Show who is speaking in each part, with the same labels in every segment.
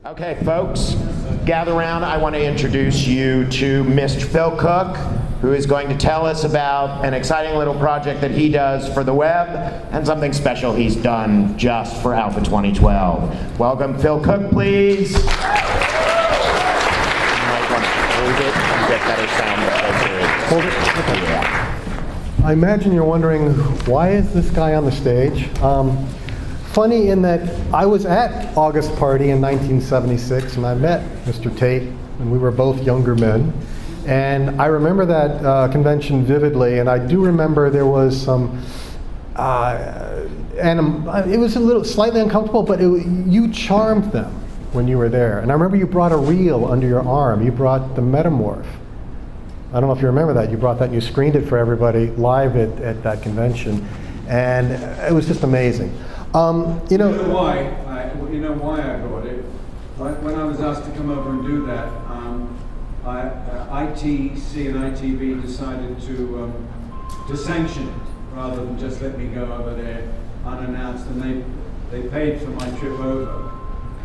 Speaker 1: Okay, folks, gather around. I want to introduce you to Mr. Phil Cook, who is going to tell us about an exciting little project that he does for the web and something special he's done just for Alpha 2012. Welcome, Phil Cook, please. You might want to hold it and get better sound. Hold it. Yeah.
Speaker 2: I imagine you're wondering, why is this guy on the stage? Funny in that I was at August Party in 1976 and I met Mr. Tate, and we were both younger men. And I remember that convention vividly, and I do remember there was some, it was a little slightly uncomfortable, but you charmed them when you were there. And I remember you brought a reel under your arm. You brought the Metamorph. I don't know if you remember that. You brought that and you screened it for everybody live at that convention. And it was just amazing.
Speaker 3: You know why I brought it? When I was asked to come over and do that, ITC and ITV decided to sanction it rather than just let me go over there unannounced, and they paid for my trip over,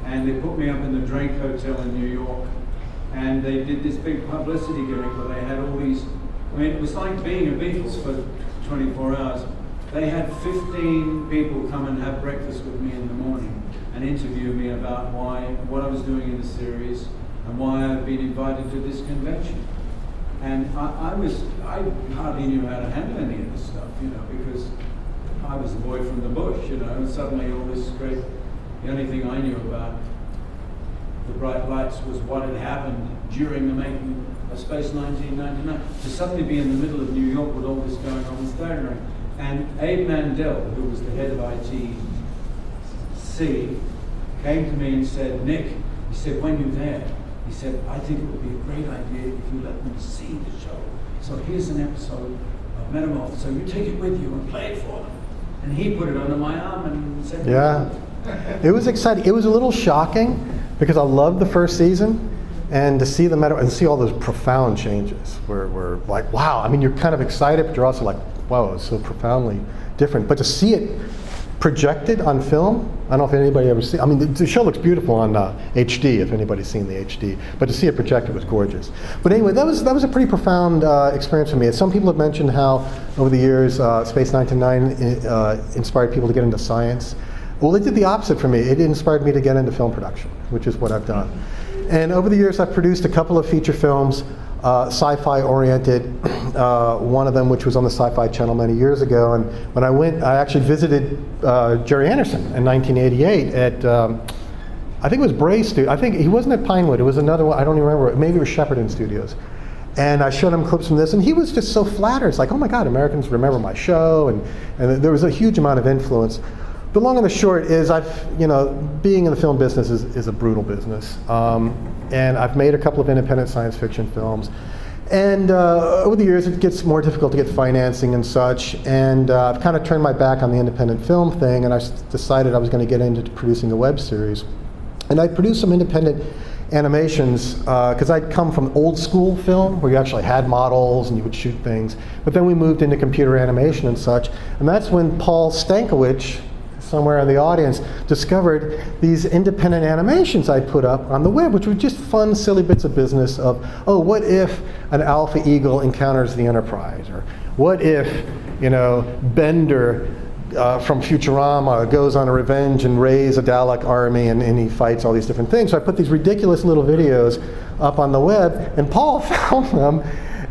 Speaker 3: and they put me up in the Drake Hotel in New York, and they did this big publicity gimmick where they had all these. I mean, it was like being a Beatles for 24 hours. They had 15 people come and have breakfast with me in the morning and interview me about what I was doing in the series and why I've been invited to this convention. And I hardly knew how to handle any of this stuff, because I was the boy from the bush, and suddenly all this great, the only thing I knew about the bright lights was what had happened during the making of Space 1999. To suddenly be in the middle of New York with all this going on was staggering. And Abe Mandel, who was the head of ITC, came to me and said, Nick, he said, when you're there, he said, I think it would be a great idea if you let them see the show. So here's an episode of Metamorph, so you take it with you and play it for them. And he put it under my arm and said,
Speaker 2: yeah. It was exciting. It was a little shocking because I loved the first season, and to see the and see all those profound changes were like, wow. I mean, you're kind of excited, but you're also like, wow, it's so profoundly different. But to see it projected on film, I don't know if anybody ever seen. I mean, the show looks beautiful on HD, if anybody's seen the HD. But to see it projected was gorgeous. But anyway, that was a pretty profound experience for me. Some people have mentioned how over the years, Space 1999 inspired people to get into science. Well, it did the opposite for me. It inspired me to get into film production, which is what I've done. And over the years, I've produced a couple of feature films, sci-fi oriented, one of them which was on the Sci-Fi Channel many years ago. And when I went, I actually visited Jerry Anderson in 1988 at, I think it was Bray Studio. I think he wasn't at Pinewood, it was another one, I don't even remember, maybe it was Shepperton Studios. And I showed him clips from this, and he was just so flattered. It's like, oh my God, Americans remember my show, and there was a huge amount of influence. The long and the short is being in the film business is a brutal business. And I've made a couple of independent science fiction films. And over the years, it gets more difficult to get financing and such. And I've kind of turned my back on the independent film thing, and I decided I was going to get into producing a web series. And I produced some independent animations, because I'd come from old school film, where you actually had models and you would shoot things. But then we moved into computer animation and such. And that's when Paul Stankiewicz, somewhere in the audience, discovered these independent animations I'd put up on the web, which were just fun, silly bits of business of, oh, what if an Alpha Eagle encounters the Enterprise? Or what if, Bender from Futurama goes on a revenge and raises a Dalek army and he fights all these different things. So I put these ridiculous little videos up on the web, and Paul found them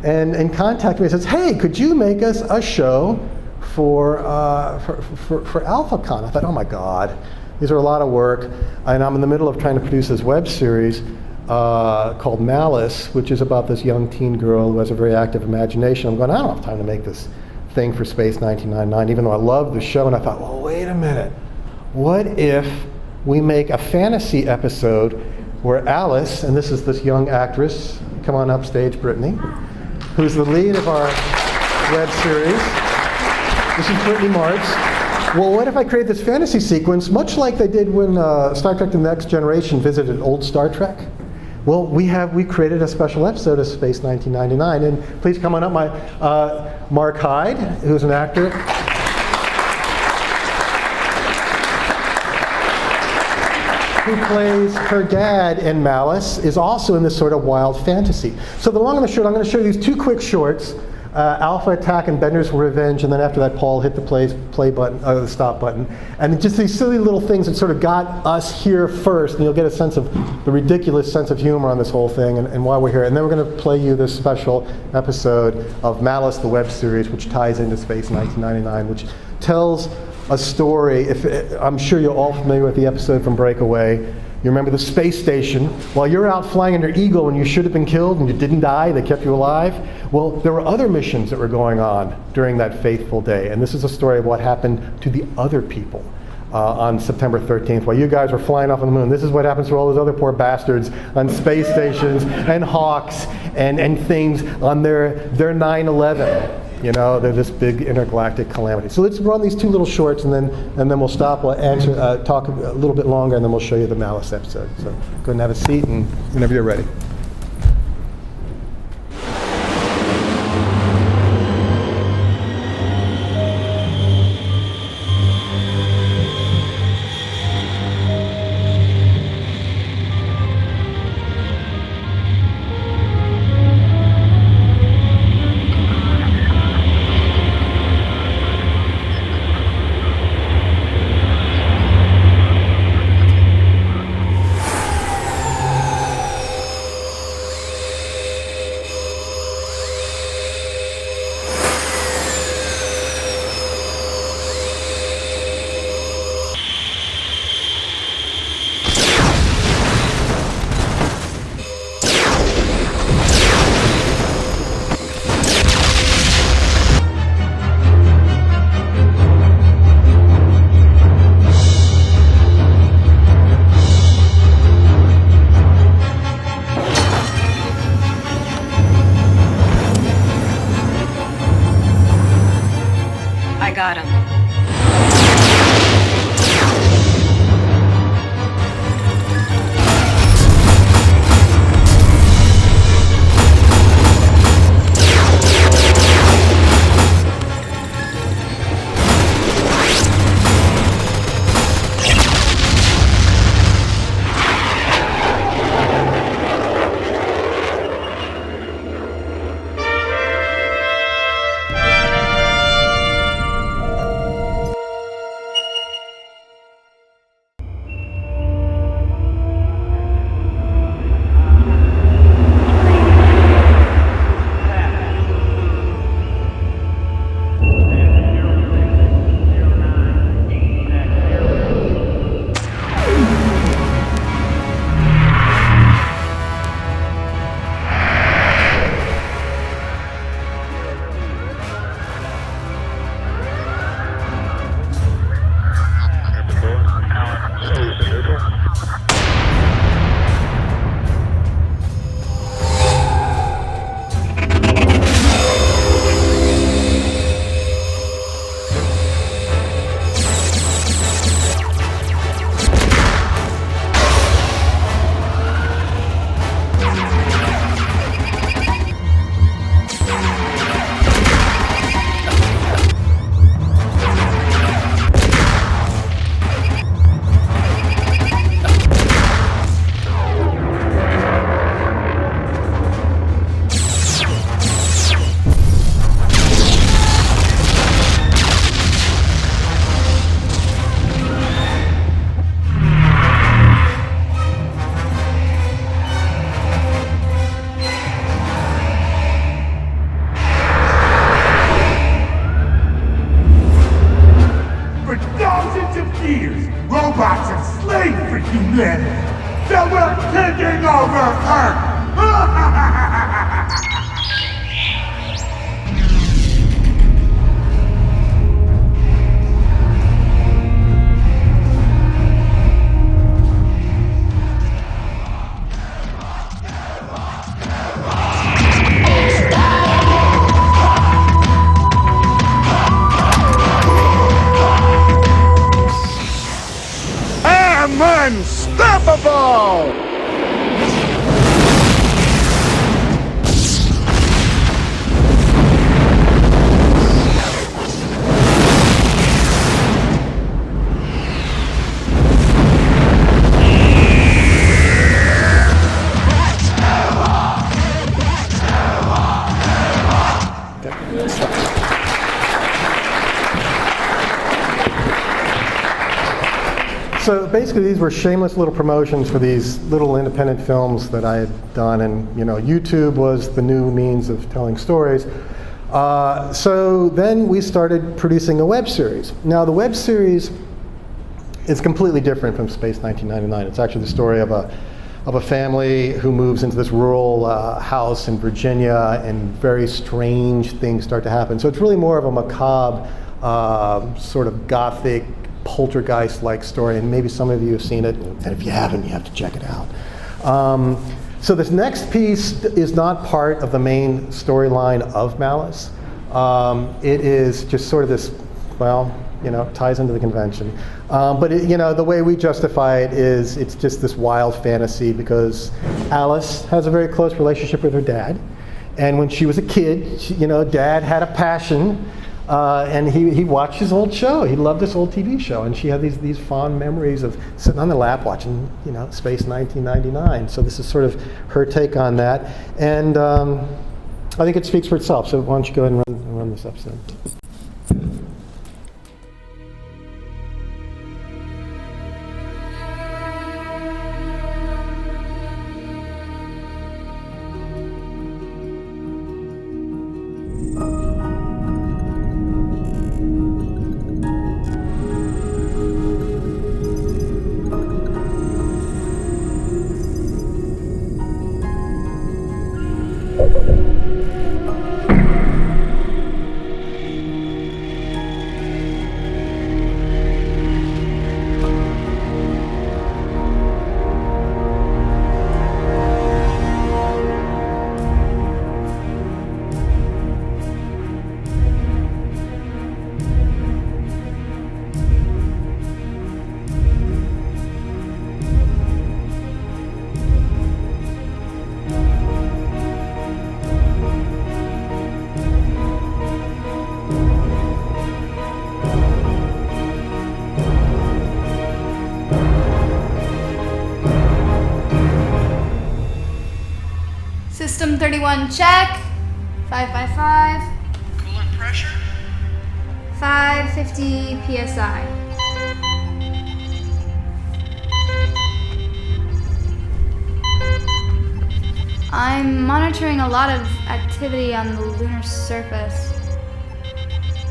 Speaker 2: and contacted me and says, hey, could you make us a show for AlphaCon? I thought, oh my God, these are a lot of work. And I'm in the middle of trying to produce this web series called Malice, which is about this young teen girl who has a very active imagination. I'm going, I don't have time to make this thing for Space 1999, even though I love the show. And I thought, well, wait a minute. What if we make a fantasy episode where Alice, and this is this young actress, come on up stage, Brittany, who's the lead of our web series. This is Brittany Martz. Well, what if I create this fantasy sequence, much like they did when Star Trek The Next Generation visited old Star Trek? Well, we created a special episode of Space 1999, and please come on up, my Mark Hyde, who's an actor. who plays her dad in Malice, is also in this sort of wild fantasy. So the long and the short, I'm going to show you these two quick shorts, Alpha Attack and Bender's Revenge, and then after that, Paul hit the play button, the stop button. And just these silly little things that sort of got us here first, and you'll get a sense of the ridiculous sense of humor on this whole thing and why we're here. And then we're going to play you this special episode of Malice, the web series, which ties into Space 1999, which tells a story. I'm sure you're all familiar with the episode from Breakaway. You remember the space station. While you're out flying under Eagle and you should have been killed and you didn't die, they kept you alive. Well, there were other missions that were going on during that fateful day. And this is a story of what happened to the other people on September 13th. While you guys were flying off on the moon, this is what happens to all those other poor bastards on space stations and hawks and things on their 9/11. You know, they're this big intergalactic calamity. So let's run these two little shorts, and then we'll stop. We'll talk a little bit longer, and then we'll show you the Malice episode. So go ahead and have a seat, and whenever you're ready.
Speaker 4: Got him.
Speaker 5: robots are slaves for humanity. So we're taking over Earth. Unstoppable!
Speaker 2: So basically, these were shameless little promotions for these little independent films that I had done, and YouTube was the new means of telling stories. So then we started producing a web series. Now the web series is completely different from Space 1999. It's actually the story of a family who moves into this rural house in Virginia, and very strange things start to happen. So it's really more of a macabre, sort of gothic, poltergeist-like story, and maybe some of you have seen it, and if you haven't, you have to check it out. So this next piece is not part of the main storyline of Malice. It is just sort of this, ties into the convention. But the way we justify it is it's just this wild fantasy because Alice has a very close relationship with her dad. And when she was a kid, Dad had a passion, and he watched his old show. He loved this old TV show, and she had these fond memories of sitting on the lap watching, Space 1999. So this is sort of her take on that, and I think it speaks for itself. So why don't you go ahead and run this episode?
Speaker 4: System 31 check. 555.
Speaker 6: Coolant pressure?
Speaker 4: 550 psi. I'm monitoring a lot of activity on the lunar surface.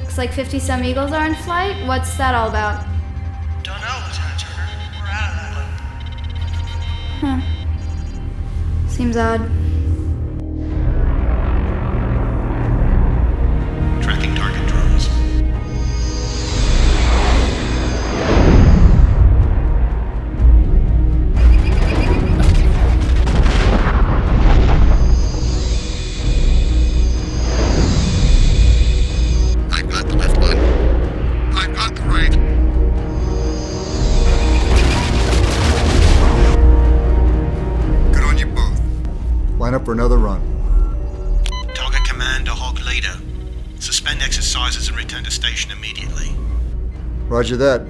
Speaker 4: Looks like 50-some Eagles are in flight. What's that all about?
Speaker 6: Don't know, Lieutenant Turner. We're out of that loop.
Speaker 4: Huh. Seems odd.
Speaker 6: Tracking target drones. I've got the left one. I've got the right.
Speaker 7: Good on you both. Line up for another run.
Speaker 6: Target command to Hawk Leader. Suspend exercises and return to station immediately.
Speaker 7: Roger that.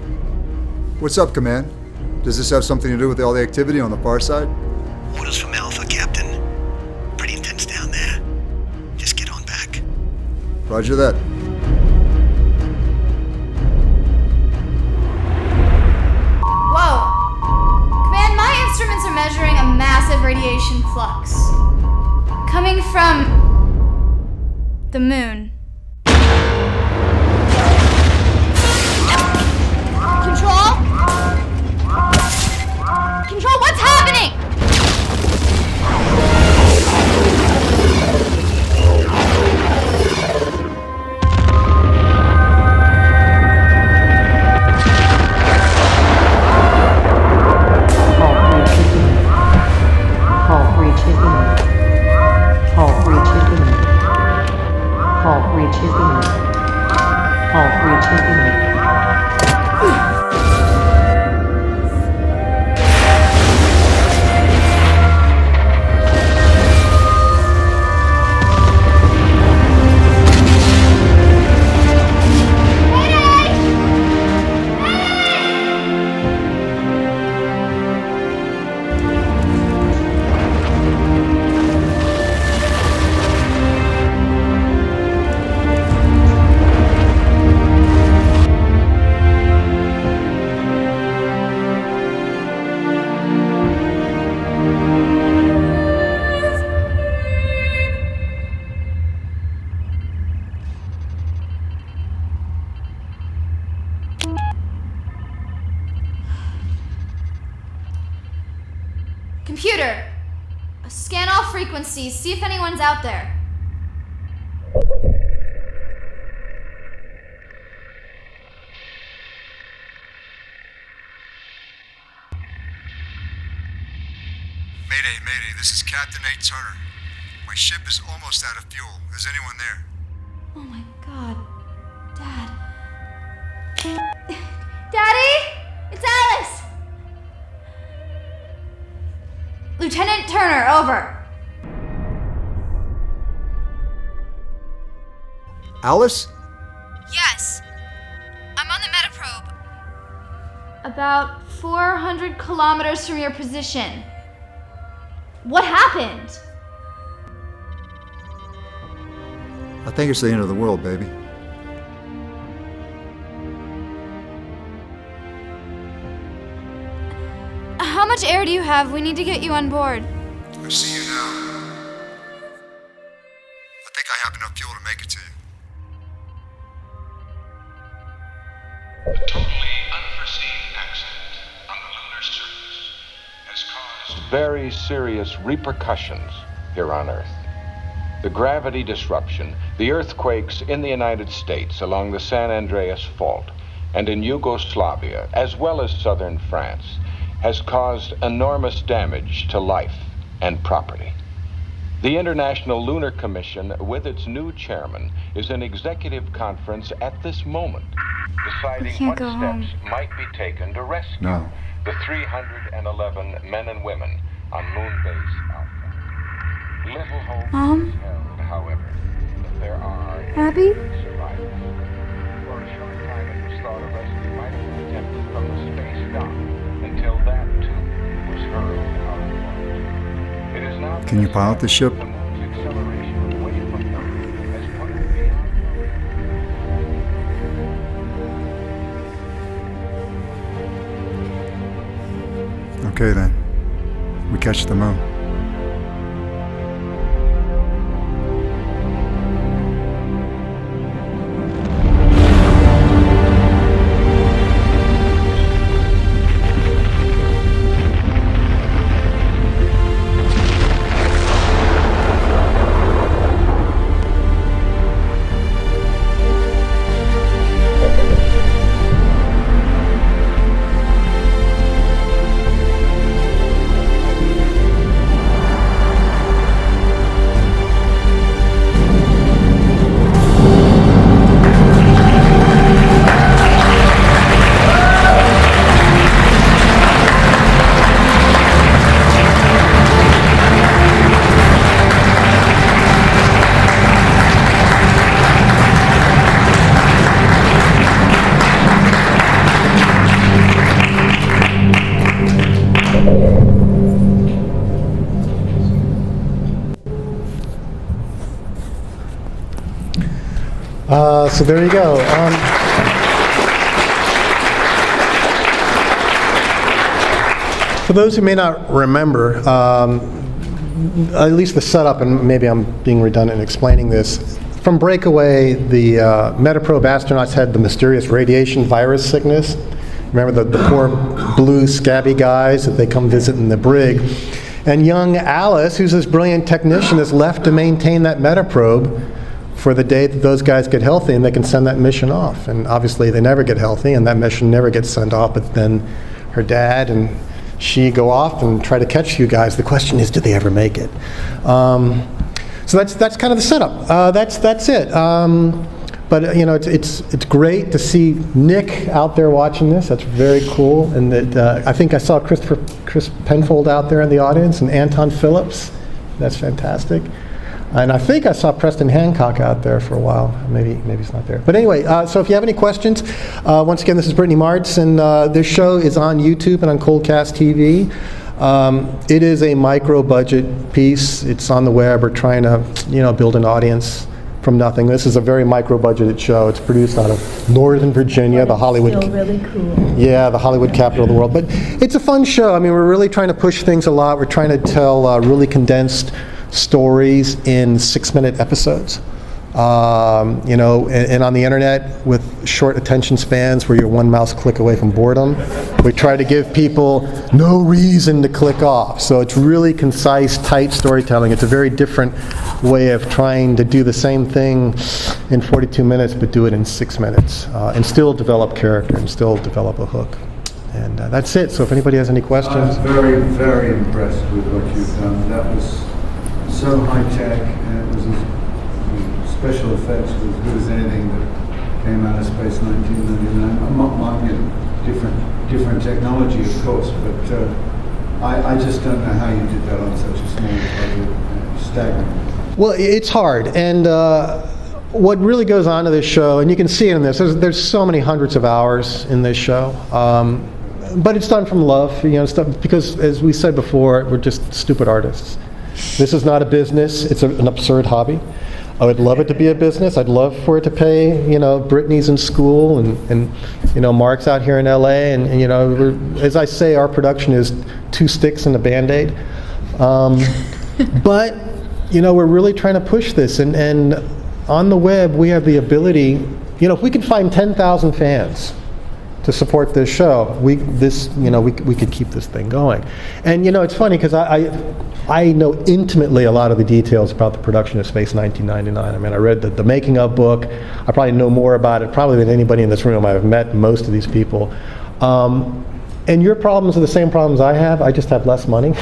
Speaker 7: What's up, Command? Does this have something to do with all the activity on the far side?
Speaker 6: Orders from Alpha, Captain. Pretty intense down there. Just get on back.
Speaker 7: Roger that.
Speaker 4: Whoa! Command, my instruments are measuring a massive radiation flux. Coming from the moon. Control? Control, what's happening?
Speaker 8: Hull breach imminent. Hull breach imminent. Hull
Speaker 4: Computer, scan all frequencies, see if anyone's out there.
Speaker 7: Mayday, this is Captain Nate Turner. My ship is almost out of fuel. Is anyone there?
Speaker 4: Oh my God, Dad. Daddy, it's Alice. Lieutenant Turner, over.
Speaker 7: Alice?
Speaker 4: Yes, I'm on the metaprobe. About 400 kilometers from your position. What happened?
Speaker 7: I think it's the end of the world, baby.
Speaker 4: How much air do you have? We need to get you on board.
Speaker 7: I see you now. I think I have enough fuel to make it to you.
Speaker 8: A totally unforeseen accident on the lunar surface has caused very serious repercussions here on Earth. The gravity disruption, the earthquakes in the United States along the San Andreas Fault and in Yugoslavia, as well as southern France, has caused enormous damage to life and property. The International Lunar Commission, with its new chairman, is in executive conference at this moment, deciding what steps might be taken to rescue the 311 men and women on Moonbase Alpha. Little hope is held, however, that there are
Speaker 4: Abby?
Speaker 8: survivors. For a short time, it was thought a rescue might have been attempted from the space dock, until that too was hurled out of orbit. It is now
Speaker 7: Can you pilot the ship?
Speaker 8: the moon's acceleration away from Earth has put it beyond.
Speaker 7: Okay then. We catch the moon.
Speaker 2: So there you go. For those who may not remember, at least the setup, and maybe I'm being redundant in explaining this, from Breakaway, the Metaprobe astronauts had the mysterious radiation virus sickness. Remember the poor blue scabby guys that they come visit in the brig. And young Alice, who's this brilliant technician, is left to maintain that Metaprobe for the day that those guys get healthy and they can send that mission off. And obviously they never get healthy and that mission never gets sent off, but then her dad and she go off and try to catch you guys. The question is, do they ever make it? So that's kind of the setup. That's it. But you know, it's great to see Nick out there watching this. That's very cool. And that I think I saw Chris Penfold out there in the audience and Anton Phillips. That's fantastic. And I think I saw Preston Hancock out there for a while. Maybe he's not there. But anyway, so if you have any questions, once again, this is Brittany Martz, and this show is on YouTube and on Coldcast TV. It is a micro-budget piece. It's on the web. We're trying to, build an audience from nothing. This is a very micro-budgeted show. It's produced out of Northern Virginia, the Hollywood.
Speaker 9: Still really cool.
Speaker 2: Yeah, the Hollywood capital of the world. But it's a fun show. I mean, we're really trying to push things a lot. We're trying to tell really condensed stories in 6-minute episodes. And on the internet with short attention spans where you're one mouse click away from boredom. We try to give people no reason to click off. So it's really concise, tight storytelling. It's a very different way of trying to do the same thing in 42 minutes, but do it in 6 minutes, and still develop character and still develop a hook. And that's it. So if anybody has any questions.
Speaker 3: I'm very, very impressed with what you've done. That was so high tech, and it was special effects was as good as anything that came out of Space 1999. Different technology, of course, but I just don't know how you did that on such a small budget. Staggering.
Speaker 2: Well, it's hard, and what really goes on to this show, and you can see it in this. There's so many hundreds of hours in this show, but it's done from love, because as we said before, we're just stupid artists. This is not a business; it's an absurd hobby. I would love it to be a business. I'd love for it to pay, Brittany's in school and Mark's out here in LA. And as I say, our production is 2 sticks and a Band-Aid. But, we're really trying to push this. And on the web, we have the ability, if we could find 10,000 fans to support this show, we could keep this thing going. And, it's funny because I know intimately a lot of the details about the production of Space 1999. I mean, I read the making of book. I probably know more about it probably than anybody in this room. I've met most of these people. And your problems are the same problems I have. I just have less money.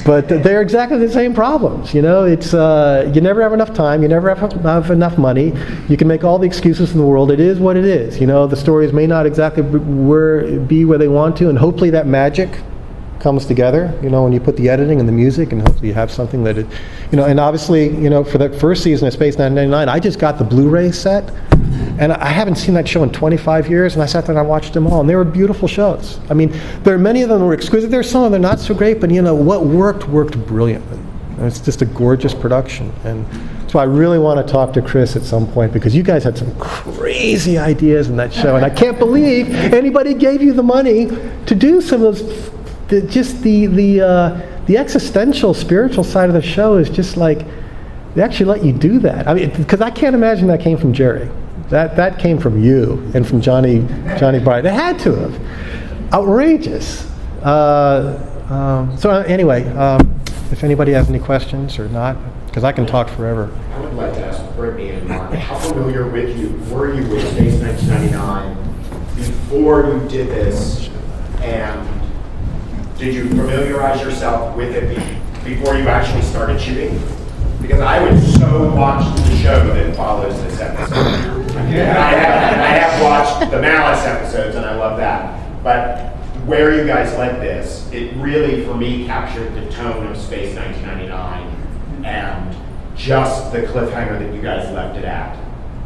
Speaker 2: But they're exactly the same problems. It's you never have enough time. You never have enough money. You can make all the excuses in the world. It is what it is. The stories may not exactly be where they want to, and hopefully that magic comes together, when you put the editing and the music, and hopefully you have something that it, and obviously, for that first season of Space 1999, I just got the Blu-ray set, and I haven't seen that show in 25 years, and I sat there and I watched them all, and they were beautiful shows. I mean, there are many of them that were exquisite. There's some of them not so great, but what worked brilliantly. And it's just a gorgeous production, and so I really want to talk to Chris at some point, because you guys had some crazy ideas in that show, and I can't believe anybody gave you the money to do some of those. The existential, spiritual side of the show is just like, they actually let you do that. I mean, because I can't imagine that came from Jerry. That came from you and from Johnny Bryant. They had to have. Outrageous. So anyway, if anybody has any questions or not, because I can talk forever.
Speaker 1: I would like to ask Brittany and Mark, how familiar were you with Space 1999 before you did this, and did you familiarize yourself with it before you actually started shooting? Because I would so watch the show that follows this episode. And I have watched the Malice episodes, and I love that. But where you guys led this, it really, for me, captured the tone of Space 1999 and just the cliffhanger that you guys left it at.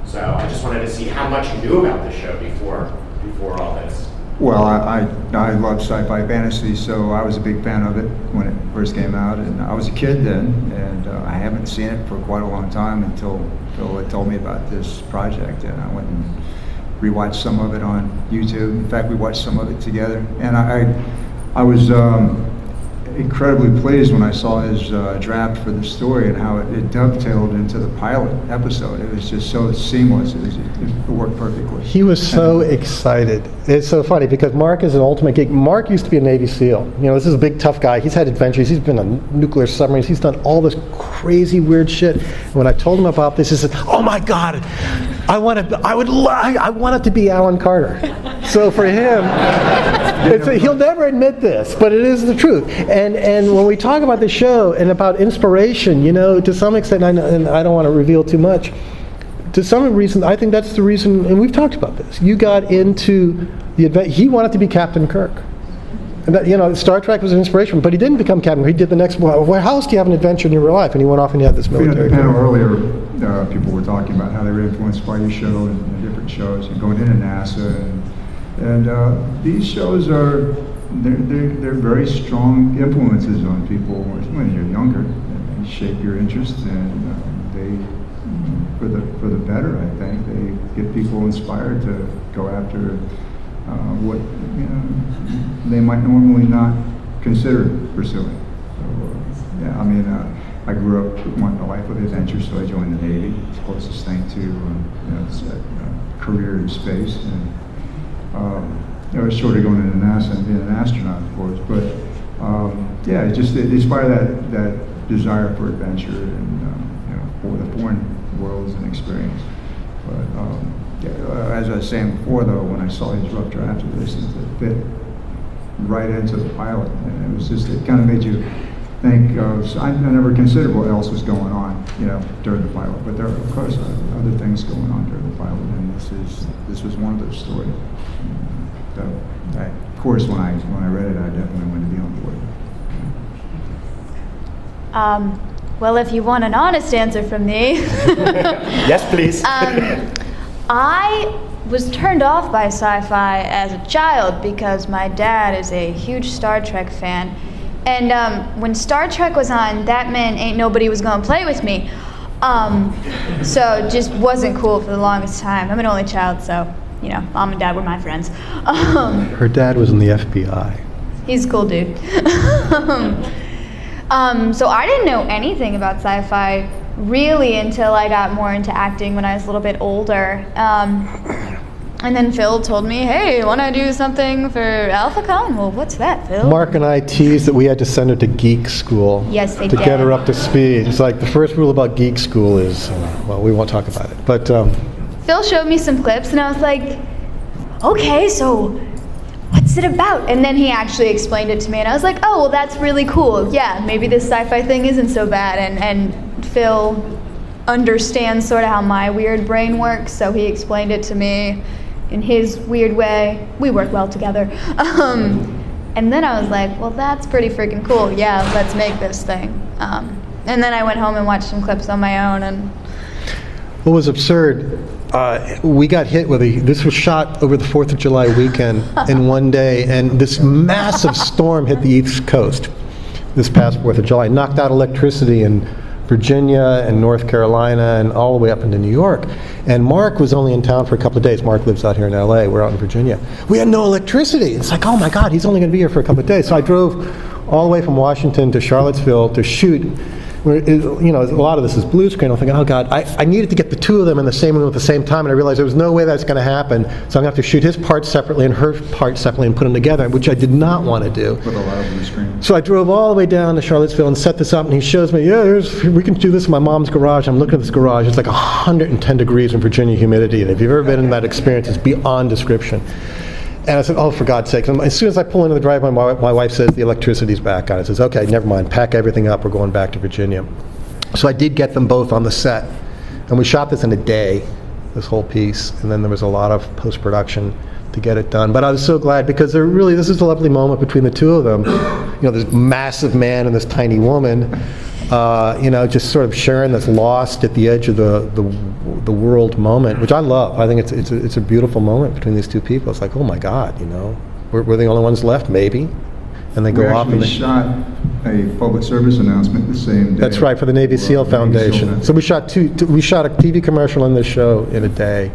Speaker 1: So I just wanted to see how much you knew about the show before all this.
Speaker 7: Well, I love sci-fi fantasy, so I was a big fan of it when it first came out, and I was a kid then, and I haven't seen it for quite a long time until Phil told me about this project, and I went and rewatched some of it on YouTube. In fact, we watched some of it together, and I was incredibly pleased when I saw his draft for the story and how it dovetailed into the pilot episode. It was just so seamless. It worked perfectly.
Speaker 2: He was so excited. It's so funny because Mark is an ultimate geek. Mark used to be a Navy SEAL. This is a big, tough guy. He's had adventures. He's been on nuclear submarines. He's done all this crazy, weird shit. And when I told him about this, he said, "Oh my God, I want it to be Alan Carter." So for him, he'll never admit this, but it is the truth. And when we talk about the show and about inspiration, to some extent, and I don't want to reveal too much, to some reason, I think that's the reason, and we've talked about this, you got into the event. He wanted to be Captain Kirk. And that, Star Trek was an inspiration, but he didn't become Captain Kirk. He did the next one. Well, how else do you have an adventure in your real life? And he went off and he had this military.
Speaker 7: The panel earlier, people were talking about how they were influenced by your show and different shows, and going into NASA, and these shows they're very strong influences on people when you're younger. They shape your interests, and they, for the better, I think. They get people inspired to go after what they might normally not consider pursuing. So, I grew up wanting a life of adventure, so I joined the Navy. It's the closest thing to it's a career in space. And I was sort of going into NASA and being an astronaut, of course. But yeah, it inspired that desire for adventure and for the foreign worlds and experience. But as I was saying before, though, when I saw these rough drafts of this, it fit right into the pilot, and it kind of made you think of. I never considered what else was going on, during the pilot. But there are, of course, other things going on during the pilot, and this was one of those stories. So, of course, when I read it, I definitely wanted to be on board.
Speaker 9: Well, if you want an honest answer from me.
Speaker 1: Yes, please.
Speaker 9: I was turned off by sci-fi as a child because my dad is a huge Star Trek fan. And when Star Trek was on, that meant ain't nobody was gonna play with me. So it just wasn't cool for the longest time. I'm an only child, so, mom and dad were my friends.
Speaker 2: Her dad was in the FBI.
Speaker 9: He's a cool dude. So I didn't know anything about sci-fi really until I got more into acting when I was a little bit older. And then Phil told me, hey, want to do something for AlphaCon? Well, what's that, Phil?
Speaker 2: Mark and I teased that we had to send her to geek school.
Speaker 9: Yes, they
Speaker 2: to
Speaker 9: did.
Speaker 2: get her up to speed. It's like the first rule about geek school is, well, we won't talk about it. But
Speaker 9: Phil showed me some clips, and I was like, okay, so what's it about? And then he actually explained it to me, and I was like, oh, well, that's really cool. Yeah, maybe this sci-fi thing isn't so bad. And Phil understands sort of how my weird brain works, so he explained it to me in his weird way. We work well together. And then I was like, well, that's pretty freaking cool. Yeah, let's make this thing. And then I went home and watched some clips on my own. And
Speaker 2: what was absurd, we got hit with this was shot over the 4th of July weekend in one day, and this massive storm hit the East Coast this past 4th of July, knocked out electricity in Virginia and North Carolina and all the way up into New York. And Mark was only in town for a couple of days. Mark lives out here in LA, we're out in Virginia. We had no electricity. It's like, oh my God, he's only gonna be here for a couple of days. So I drove all the way from Washington to Charlottesville to shoot. A lot of this is blue screen. I'm thinking, oh God, I needed to get the two of them in the same room at the same time, and I realized there was no way that's going to happen. So I'm going to have to shoot his part separately and her part separately and put them together, which I did not want to do.
Speaker 7: With a lot of blue screen.
Speaker 2: So I drove all the way down to Charlottesville and set this up, and he shows me, we can do this in my mom's garage. I'm looking at this garage. It's like 110 degrees in Virginia humidity, and if you've ever been in that experience, it's beyond description. And I said, oh, for God's sake. And as soon as I pull into the driveway, my wife says, the electricity's back on. I says, okay, never mind. Pack everything up. We're going back to Virginia. So I did get them both on the set. And we shot this in a day, this whole piece. And then there was a lot of post-production to get it done. But I was so glad because this is a lovely moment between the two of them. This massive man and this tiny woman, just sort of sharing this lost at the edge of the world moment, which I love. I think it's a beautiful moment between these two people. It's like, oh my God, we're the only ones left, maybe. And they go off and
Speaker 7: we shot a public service announcement the same day.
Speaker 2: That's right, for the Navy SEAL Foundation. So we shot we shot a TV commercial and this show in a day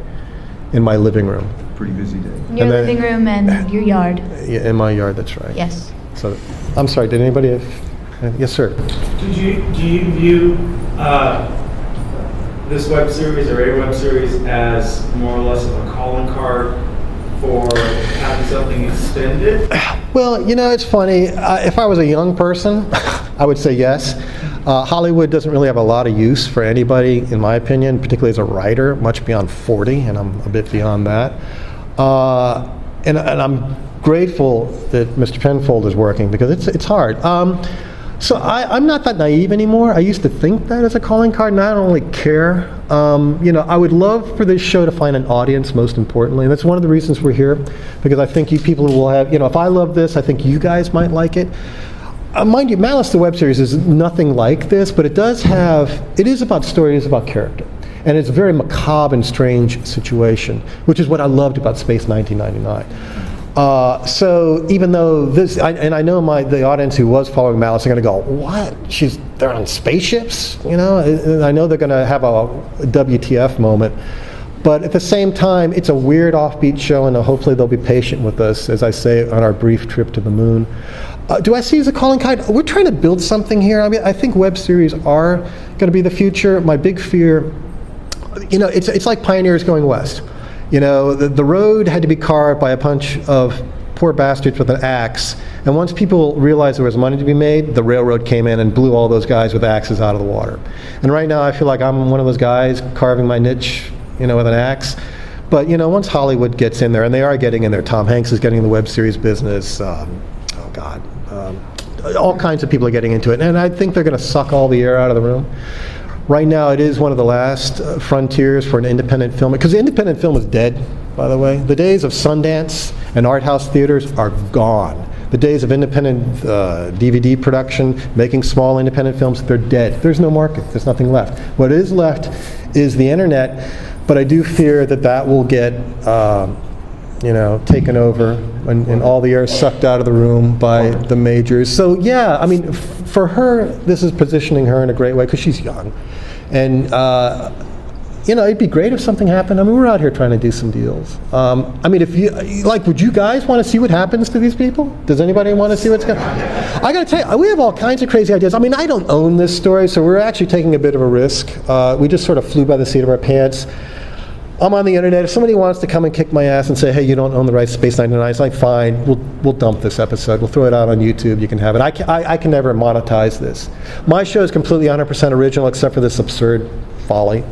Speaker 2: in my living room.
Speaker 7: Pretty busy day.
Speaker 9: Your living room and your yard.
Speaker 2: Yeah, in my yard, that's right.
Speaker 9: Yes.
Speaker 2: So, I'm sorry, did anybody have, yes, sir.
Speaker 10: Do you view this web series or a web series as more or less of a calling card for having something extended?
Speaker 2: Well, it's funny. If I was a young person, I would say yes. Hollywood doesn't really have a lot of use for anybody, in my opinion, particularly as a writer, much beyond 40, and I'm a bit beyond that. And I'm grateful that Mr. Penfold is working because it's hard. So I'm not that naive anymore. I used to think that as a calling card, and I don't really care. I would love for this show to find an audience, most importantly, and that's one of the reasons we're here, because I think you people will have, if I love this, I think you guys might like it. Mind you, Malice, the web series, is nothing like this, but it is about story, it is about character. And it's a very macabre and strange situation, which is what I loved about Space 1999. So even though I know the audience who was following Malice are going to go, what? They're on spaceships? And I know they're going to have a WTF moment. But at the same time, it's a weird offbeat show, and hopefully they'll be patient with us, as I say, on our brief trip to the moon. Do I see as a calling card? We're trying to build something here. I mean, I think web series are going to be the future. My big fear, it's like pioneers going west. The road had to be carved by a bunch of poor bastards with an axe. And once people realized there was money to be made, the railroad came in and blew all those guys with axes out of the water. And right now I feel like I'm one of those guys carving my niche, with an axe. But, once Hollywood gets in there, and they are getting in there, Tom Hanks is getting in the web series business, all kinds of people are getting into it. And I think they're going to suck all the air out of the room. Right now, it is one of the last frontiers for an independent film, because independent film is dead, by the way. The days of Sundance and art house theaters are gone. The days of independent DVD production, making small independent films, they're dead. There's no market. There's nothing left. What is left is the internet, but I do fear that will get taken over and all the air sucked out of the room by the majors. So yeah, I mean, for her, this is positioning her in a great way because she's young. And it'd be great if something happened. I mean, we're out here trying to do some deals. I mean, if you would you guys want to see what happens to these people? Does anybody want to see what's going on? I got to tell you, we have all kinds of crazy ideas. I mean, I don't own this story, so we're actually taking a bit of a risk. We just sort of flew by the seat of our pants. I'm on the internet. If somebody wants to come and kick my ass and say, hey, you don't own the rights to Space 99, it's like, fine, we'll dump this episode. We'll throw it out on YouTube. You can have it. I can never monetize this. My show is completely 100% original except for this absurd folly.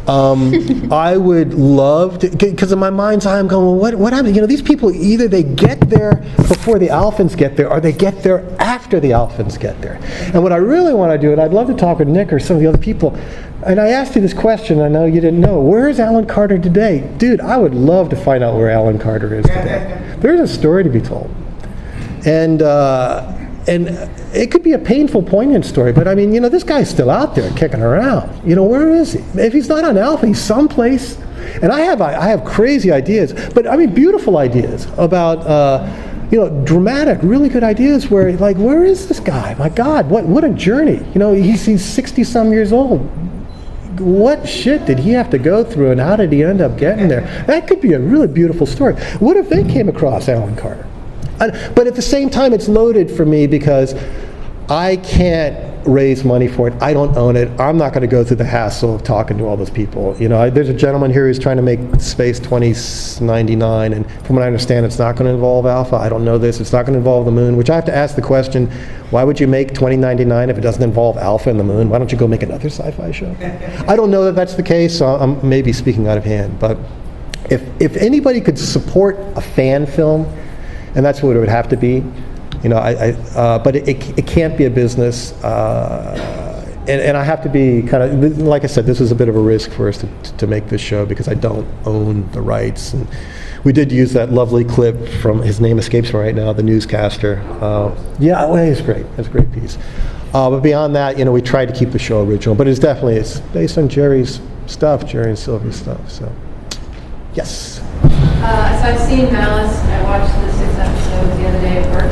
Speaker 2: I would love to, because in my mind's eye I'm going, well, what happened? These people, either they get there before the Alphans get there, or they get there after the Alphans get there. And what I really want to do, and I'd love to talk with Nick or some of the other people, and I asked you this question, I know you didn't know, where is Alan Carter today? Dude, I would love to find out where Alan Carter is today. There's a story to be told. And it could be a painful, poignant story, but I mean, this guy's still out there kicking around. Where is he? If he's not on Alpha, he's someplace. And I have crazy ideas, but I mean, beautiful ideas about, dramatic, really good ideas where, like, where is this guy? My God, what a journey. He's 60-some years old. What shit did he have to go through, and how did he end up getting there? That could be a really beautiful story. What if they came across Alan Carter? But at the same time, it's loaded for me because I can't raise money for it. I don't own it. I'm not going to go through the hassle of talking to all those people. There's a gentleman here who's trying to make Space 2099, and from what I understand, it's not going to involve Alpha. I don't know this. It's not going to involve the moon, which I have to ask the question, why would you make 2099 if it doesn't involve Alpha and the moon? Why don't you go make another sci-fi show? I don't know that that's the case, so I'm maybe speaking out of hand. But if anybody could support a fan film, and that's what it would have to be, but it can't be a business, and I have to be kind of, like I said, this is a bit of a risk for us to make this show because I don't own the rights. And we did use that lovely clip from, his name escapes me right now, the newscaster. It's great. It's a great piece. But beyond that, we tried to keep the show original, but it's based on Jerry's stuff, Jerry and Sylvia's stuff. So, yes.
Speaker 11: So I've seen Malice. I watched the 6 episodes the other day at work,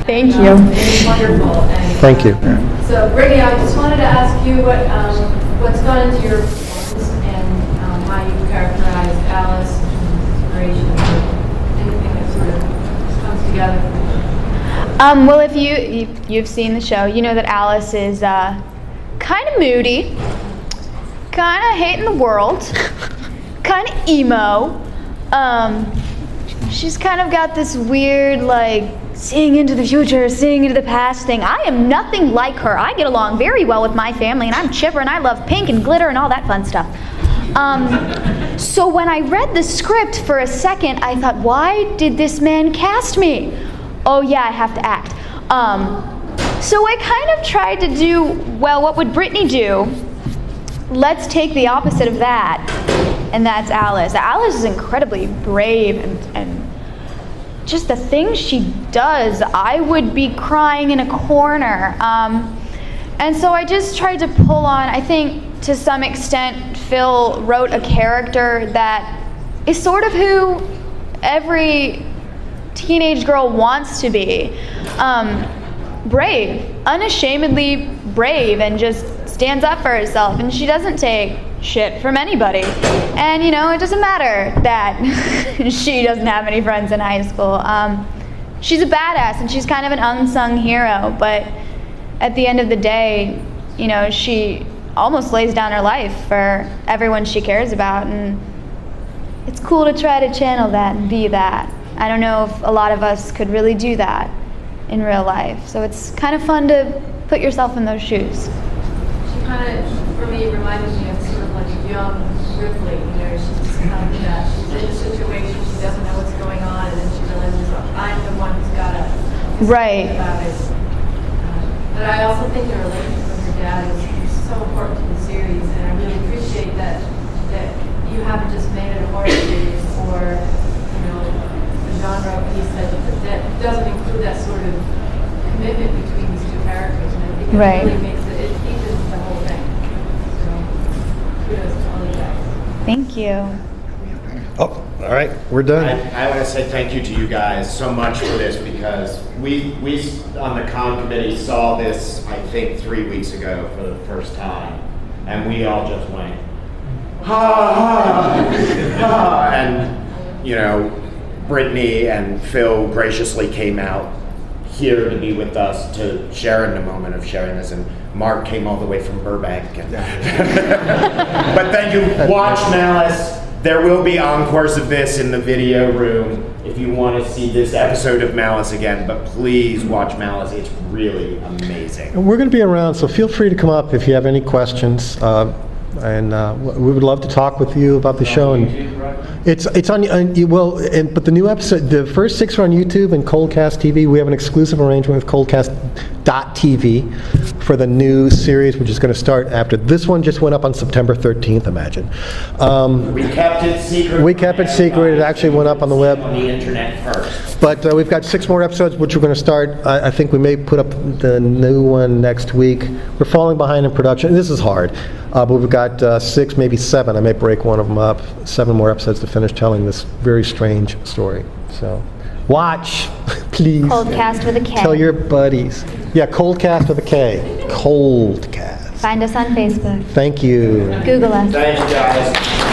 Speaker 9: Thank you.
Speaker 11: It was wonderful. And,
Speaker 2: Thank you.
Speaker 11: So Brittany, I just wanted to ask you what's gone into your performance and how you characterize Alice and inspiration, or anything that sort of comes together.
Speaker 9: Well, if you've seen the show, you know that Alice is kind of moody, kind of hating the world, kind of emo. She's kind of got this weird, like, seeing into the future, seeing into the past thing. I am nothing like her. I get along very well with my family, and I'm chipper, and I love pink and glitter and all that fun stuff. So when I read the script for a second, I thought, why did this man cast me? Oh yeah, I have to act. So I kind of tried to do, well, what would Brittany do? Let's take the opposite of that, and that's Alice. Alice is incredibly brave, and just the things she does, I would be crying in a corner. And so I just tried to pull on, I think to some extent, Phil wrote a character that is sort of who every teenage girl wants to be. Brave, unashamedly brave, and just stands up for herself, and she doesn't take shit from anybody. And you know, it doesn't matter that she doesn't have any friends in high school. She's a badass and she's kind of an unsung hero, but at the end of the day, you know, she almost lays down her life for everyone she cares about, and it's cool to try to channel that and be that. I don't know if a lot of us could really do that in real life, so it's kind of fun to put yourself in those shoes.
Speaker 11: She kind of, for me, reminded me of sort of like a young Ripley. You know, she's kind of that. She's in a situation, she doesn't know what's going on, and then she realizes, oh, I'm the one who's got to
Speaker 9: Right.
Speaker 11: about it. But I also think the relationship with her dad is so important to the series, and I really appreciate that you haven't just made it a horror series or, you know, a genre piece that doesn't include that sort of commitment between these two characters. And I think it
Speaker 9: Right.
Speaker 11: really makes it deepens the whole thing. So kudos to all you guys.
Speaker 9: Thank you.
Speaker 2: Oh, all right, we're done.
Speaker 1: I want to say thank you to you guys so much for this, because we on the con committee saw this, I think, 3 weeks ago for the first time, and we all just went, ha ha ha, and you know, Brittany and Phil graciously came out here to be with us to share in the moment of sharing this, and Mark came all the way from Burbank. And but thank you. Watch Malice. There will be encores of this in the video room if you want to see this episode of Malice again, but please watch Malice. It's really amazing.
Speaker 2: And we're going to be around, so feel free to come up if you have any questions. And we would love to talk with you about the show. And it's on but the new episode, the first 6 are on YouTube and Coldcast TV. We have an exclusive arrangement with Coldcast.tv for the new series, which is going to start after this one. Just went up on September 13th. Imagine.
Speaker 1: We kept it secret.
Speaker 2: We kept it secret. It actually went up on the web.
Speaker 1: On the internet first.
Speaker 2: But we've got 6 more episodes, which we're going to start. I think we may put up the new one next week. We're falling behind in production. This is hard, but we've got 6, maybe 7. I may break one of them up. 7 more episodes to finish telling this very strange story. So, watch, please.
Speaker 9: Coldcast with a K.
Speaker 2: Tell your buddies. Yeah, Coldcast with a K. Coldcast.
Speaker 9: Find us on Facebook.
Speaker 2: Thank you.
Speaker 9: Google us.
Speaker 1: Thank you, guys.